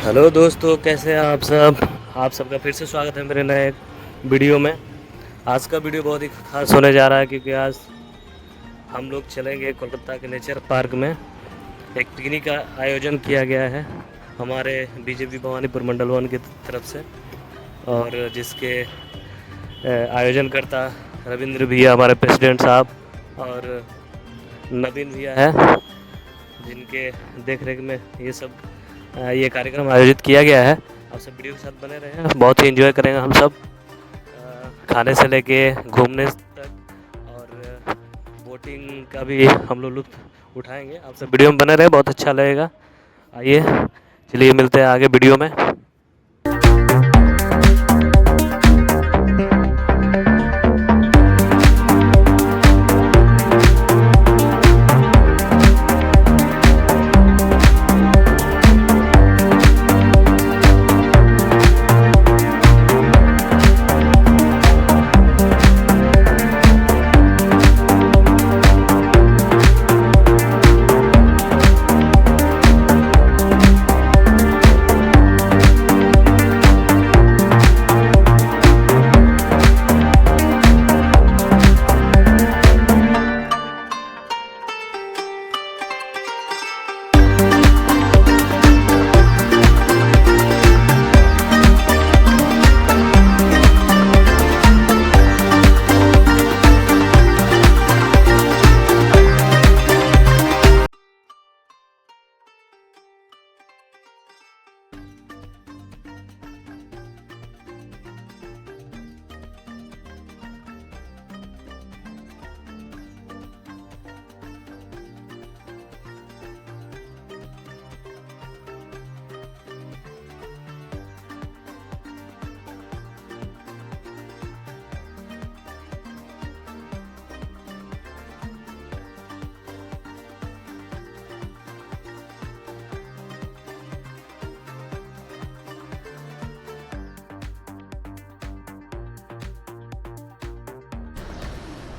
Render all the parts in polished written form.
Hello दोस्तों, कैसे हैं आप सब। आप सबका फिर से स्वागत है मेरे नए वीडियो में। आज का वीडियो बहुत ही खास होने जा रहा है क्योंकि आज हम लोग चलेंगे कोलकाता के नेचर पार्क में। एक पिकनिक का आयोजन किया गया है हमारे बीजेपी भवानीपुर मंडल वन की तरफ से, और जिसके आयोजनकर्ता रविंद्र भैया हमारे प्रेसिडेंट साहब और नवीन भैया है, जिनके देख रेख में ये कार्यक्रम आयोजित किया गया है। आप सब वीडियो के साथ बने रहे हैं, बहुत ही एंजॉय करेंगे हम सब, खाने से लेके घूमने तक, और बोटिंग का भी हम लोग लुत्फ उठाएंगे। आप सब वीडियो में बने रहे, बहुत अच्छा लगेगा। आइए चलिए मिलते हैं आगे वीडियो में।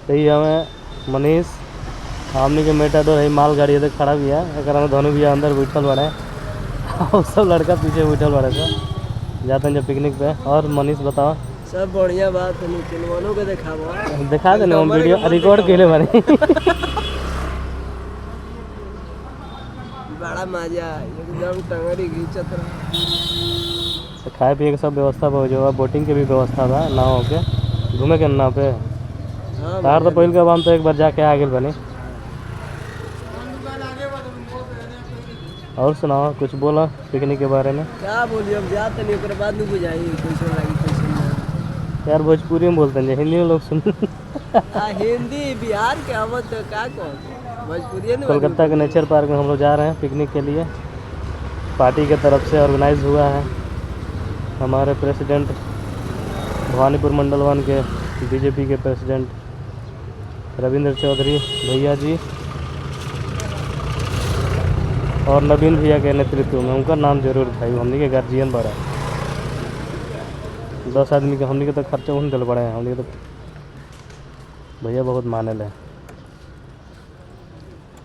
सही हमें मनीष हमने के मेटाडोर है मालगाड़ी इधर खड़ा भी है, अगर हम दोनों भी अंदर बैठल बड़े और सब लड़का पीछे बैठल बड़े सब जाते हैं जब पिकनिक पे। और मनीष बताओ। सब बढ़िया बात है, निकलवानो के दिखा देने हम वीडियो रिकॉर्ड के लिए बने बड़ा मजा एकदम टंगड़ी घींचत रहा। खाए पिए के सब व्यवस्था हो जो, बोटिंग के भी व्यवस्था था नाव के, घूमे के नाव पे। तार तो पहले के हम तो एक बार जाके आ गए बने। और सुनाओ, कुछ बोला पिकनिक के बारे में। क्या बोलिए, अब जाते नहीं ओकरे बाद में बुझाई कैसे लगी कैसे नहीं। यार भोजपुरी में बोलते हैं, हिंदी में लोग सुन हिंदी बिहार के हम तो क्या कहो, भोजपुरी है। कोलकाता के नेचर पार्क में हम लोग जा रहे हैं पिकनिक के लिए। पार्टी के तरफ से ऑर्गेनाइज हुआ है। हमारे प्रेसिडेंट भवानीपुर मंडल वन के बीजेपी के प्रेसिडेंट रविंद्र चौधरी भैया जी और नवीन भैया के नेतृत्व में, उनका नाम जरूर था, हमने के गार्जियन बड़ा 10 आदमी के हमने के तो खर्चा उन दिल बड़े हैं। हमने के तो भैया बहुत मानल है,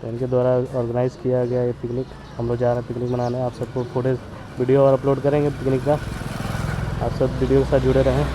तो इनके द्वारा ऑर्गेनाइज़ किया गया ये पिकनिक। हम लोग जा रहे हैं पिकनिक मनाने। आप सबको फुटेज वीडियो और अपलोड करेंगे पिकनिक का। आप सब वीडियो के साथ जुड़े रहें।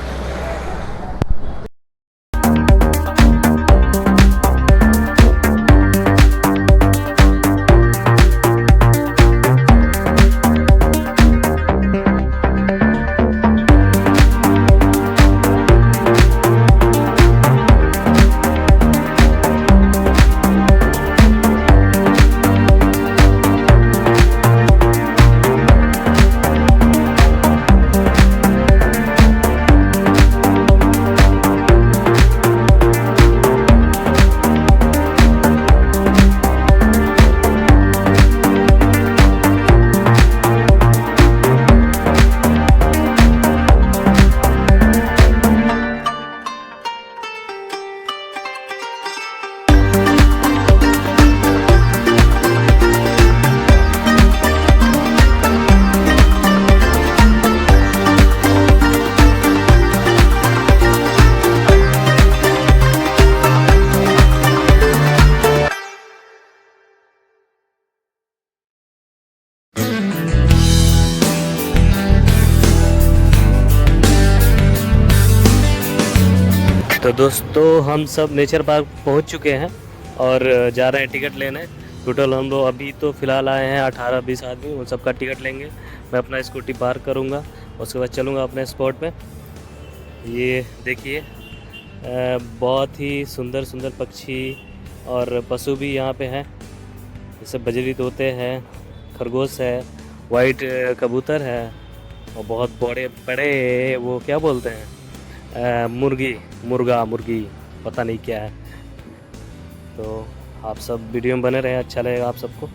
तो दोस्तों हम सब नेचर पार्क पहुंच चुके हैं और जा रहे हैं टिकट लेने। टोटल हम लोग अभी तो फ़िलहाल आए हैं 18-20 आदमी, उन सबका टिकट लेंगे। मैं अपना स्कूटी पार्क करूंगा, उसके बाद चलूंगा अपने स्पॉट पे। ये देखिए बहुत ही सुंदर सुंदर पक्षी और पशु भी यहाँ पे हैं, जैसे बजरी तोते हैं, खरगोश है, वाइट कबूतर है और बहुत बड़े बड़े वो क्या बोलते हैं मुर्गी पता नहीं क्या है। तो आप सब वीडियो में बने रहें, अच्छा लगेगा आप सबको।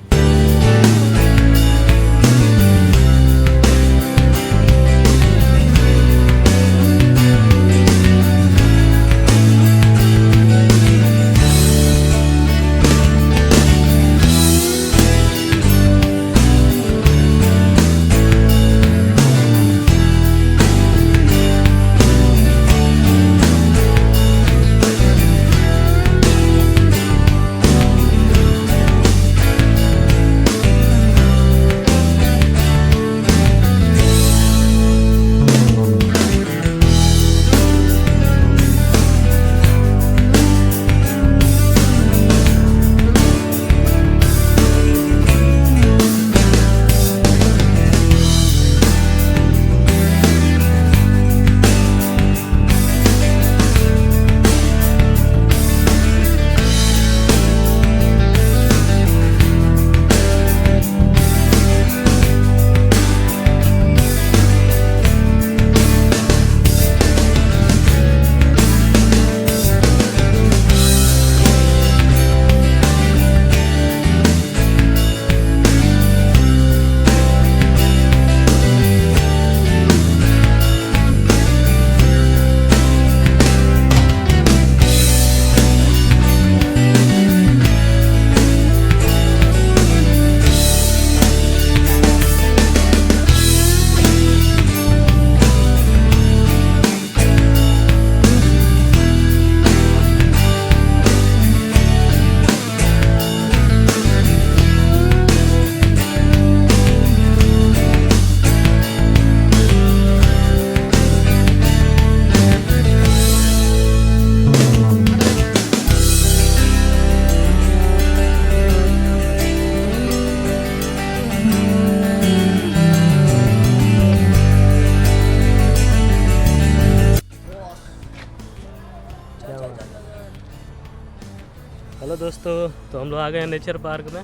हेलो दोस्तों, तो हम लोग आ गए हैं नेचर पार्क में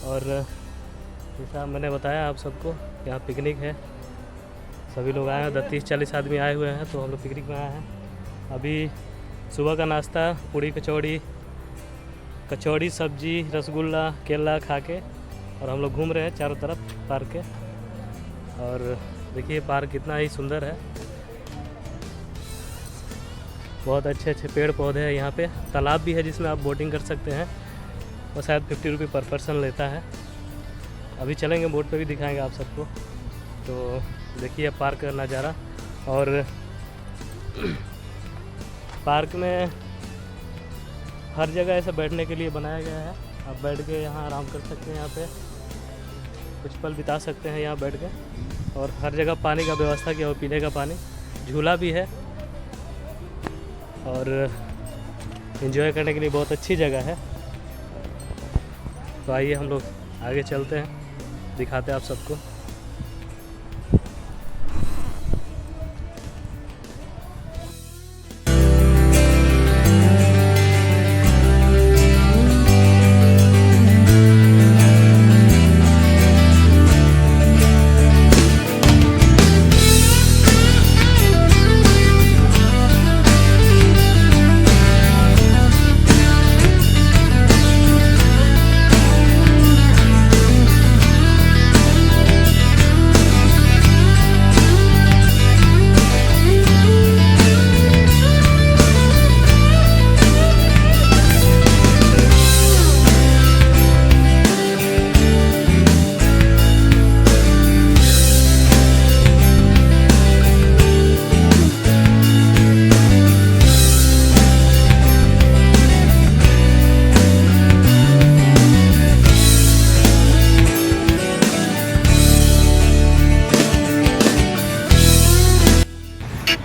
और जैसा मैंने बताया आप सबको, यहाँ पिकनिक है। सभी लोग आए हैं, 30-40 आदमी आए हुए हैं, तो हम लोग पिकनिक में आए हैं। अभी सुबह का नाश्ता पूड़ी कचौड़ी सब्जी रसगुल्ला केला खा के और हम लोग घूम रहे हैं चारों तरफ पार्क के। और देखिए पार्क कितना ही सुंदर है, बहुत अच्छे अच्छे पेड़ पौधे हैं यहाँ पे। तालाब भी है जिसमें आप बोटिंग कर सकते हैं और शायद 50 रुपये पर पर्सन लेता है। अभी चलेंगे बोट पे भी दिखाएंगे आप सबको। तो देखिए पार्क का नज़ारा। और पार्क में हर जगह ऐसा बैठने के लिए बनाया गया है, आप बैठ के यहाँ आराम कर सकते हैं, यहाँ पे कुछ पल बिता सकते हैं यहाँ बैठ के। और हर जगह पानी का व्यवस्था किया हुआ, पीने का पानी, झूला भी है और एंजॉय करने के लिए बहुत अच्छी जगह है। तो आइए हम लोग आगे चलते हैं, दिखाते हैं आप सबको।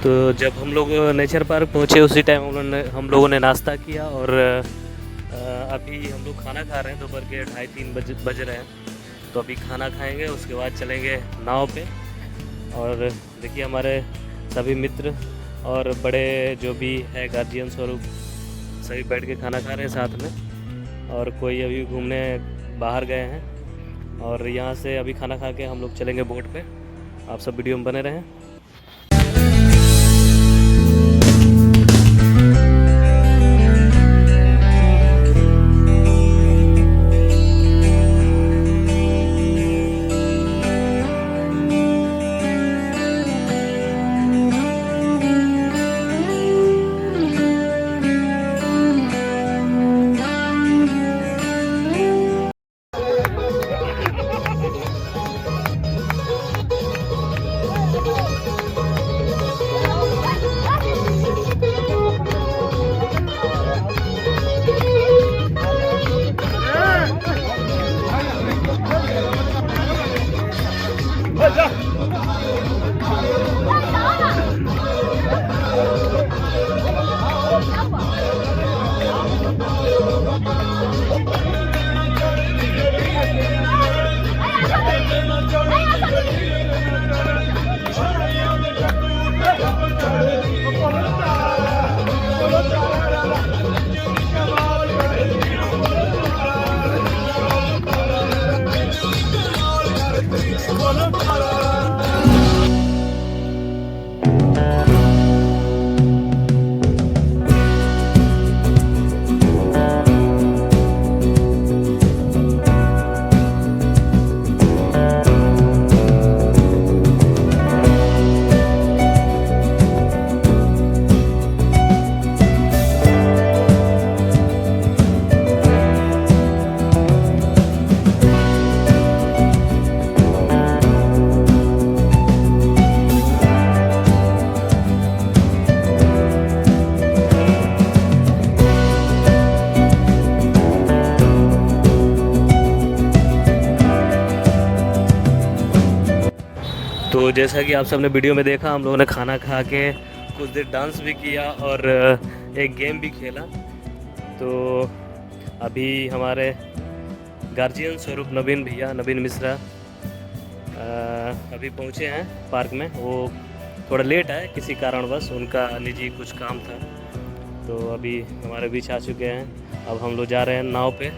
तो जब हम लोग नेचर पार्क पहुँचे उसी टाइम हम लोगों ने नाश्ता किया और अभी हम लोग खाना खा रहे हैं, दोपहर के 2:30-3 बज रहे हैं। तो अभी खाना खाएंगे, उसके बाद चलेंगे नाव पे। और देखिए हमारे सभी मित्र और बड़े जो भी है गार्जियन स्वरूप सभी बैठ के खाना खा रहे हैं साथ में, और कोई अभी घूमने बाहर गए हैं। और यहाँ से अभी खाना खा के हम लोग चलेंगे बोट पे। आप सब वीडियो में बने रहें। तो जैसा कि आप सबने वीडियो में देखा, हम लोगों ने खाना खा के कुछ देर डांस भी किया और एक गेम भी खेला। तो अभी हमारे गार्जियन स्वरूप नवीन मिश्रा अभी पहुँचे हैं पार्क में। वो थोड़ा लेट आए किसी कारणवश, उनका निजी कुछ काम था। तो अभी हमारे बीच आ चुके हैं। अब हम लोग जा रहे हैं नाव पे।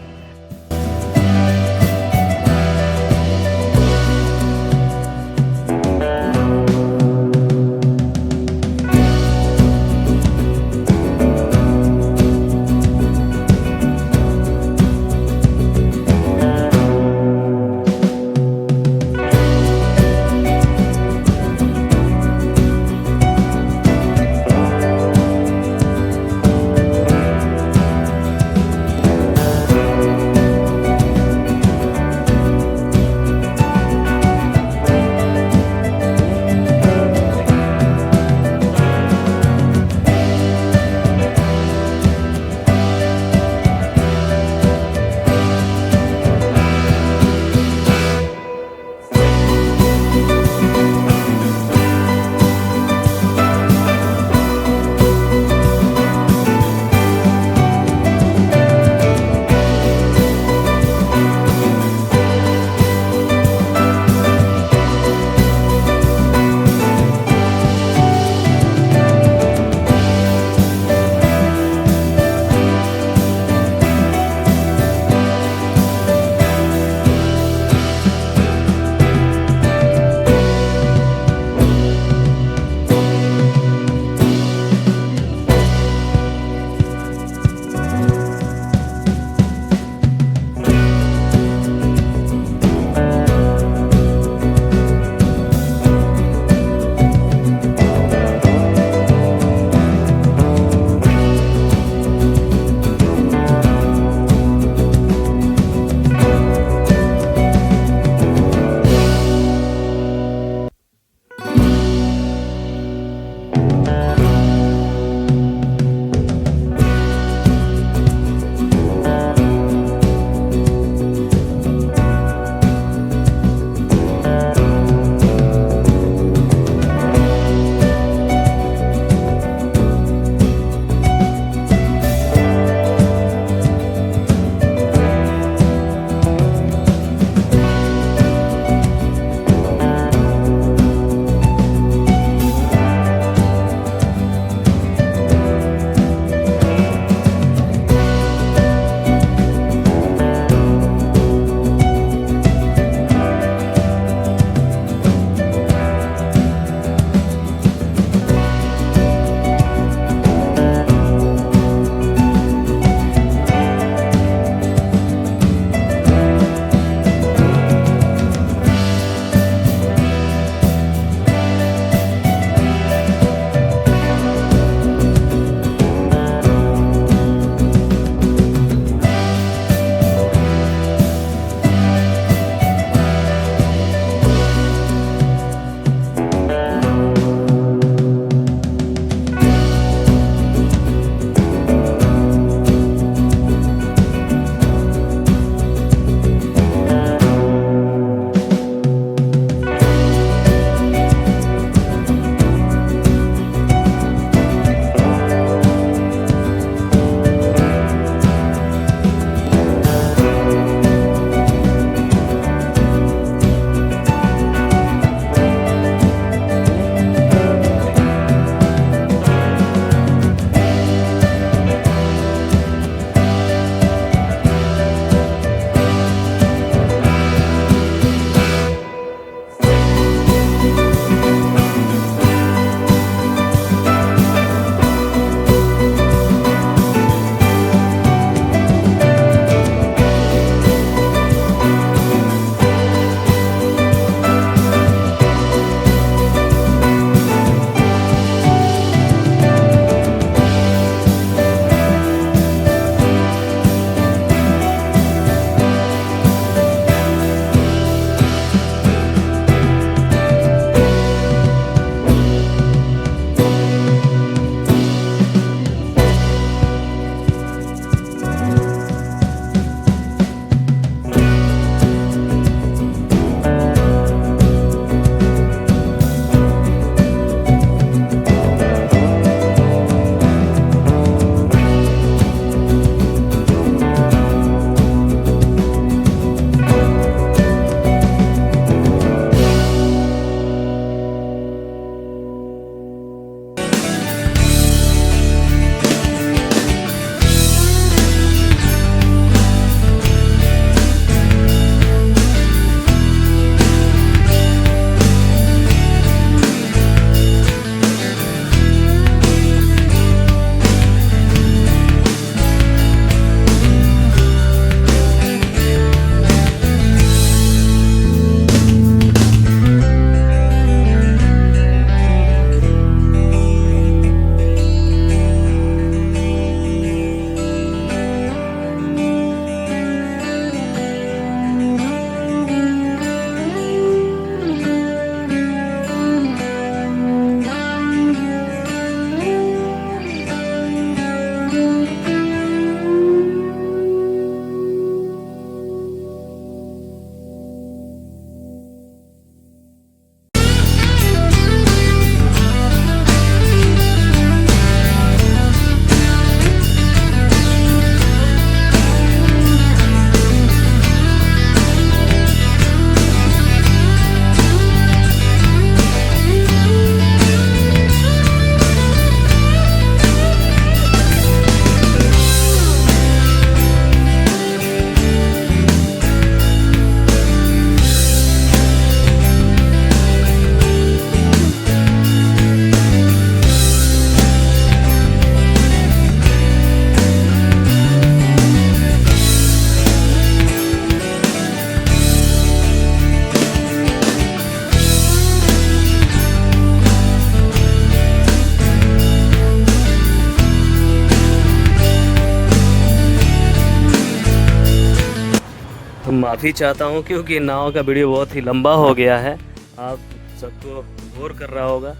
माफ़ी चाहता हूँ क्योंकि नाव का वीडियो बहुत ही लंबा हो गया है, आप सबको बोर कर रहा होगा।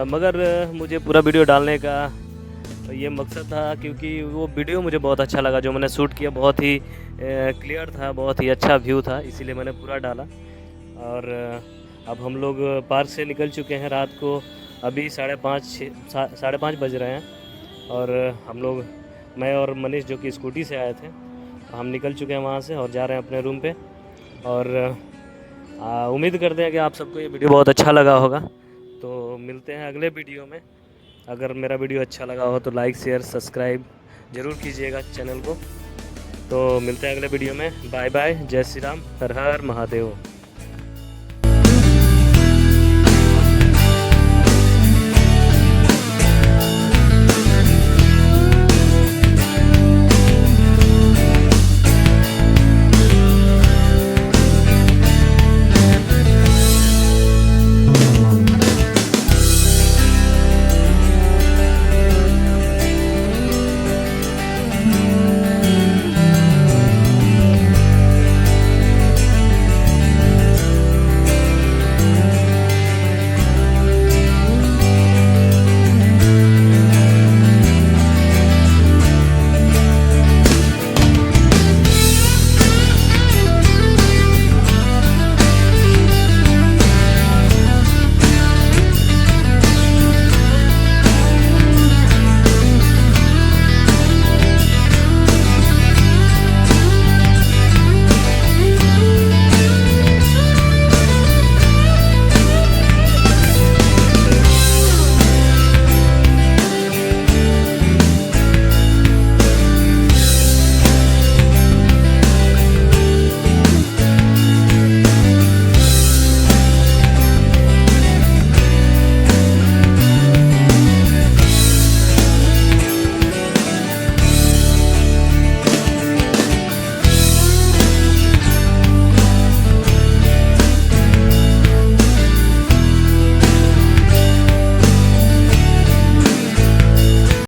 मगर मुझे पूरा वीडियो डालने का ये मकसद था क्योंकि वो वीडियो मुझे बहुत अच्छा लगा, जो मैंने शूट किया बहुत ही क्लियर था, बहुत ही अच्छा व्यू था, इसीलिए मैंने पूरा डाला। और अब हम लोग पार्क से निकल चुके हैं रात को, अभी 5:30 बज रहे हैं। और हम लोग, मैं और मनीष जो कि स्कूटी से आए थे, हम निकल चुके हैं वहाँ से और जा रहे हैं अपने रूम पे। और उम्मीद करते हैं कि आप सबको ये वीडियो बहुत अच्छा लगा होगा। तो मिलते हैं अगले वीडियो में। अगर मेरा वीडियो अच्छा लगा हो तो लाइक शेयर सब्सक्राइब ज़रूर कीजिएगा चैनल को। तो मिलते हैं अगले वीडियो में। बाय बाय, जय श्री राम, हर हर महादेव।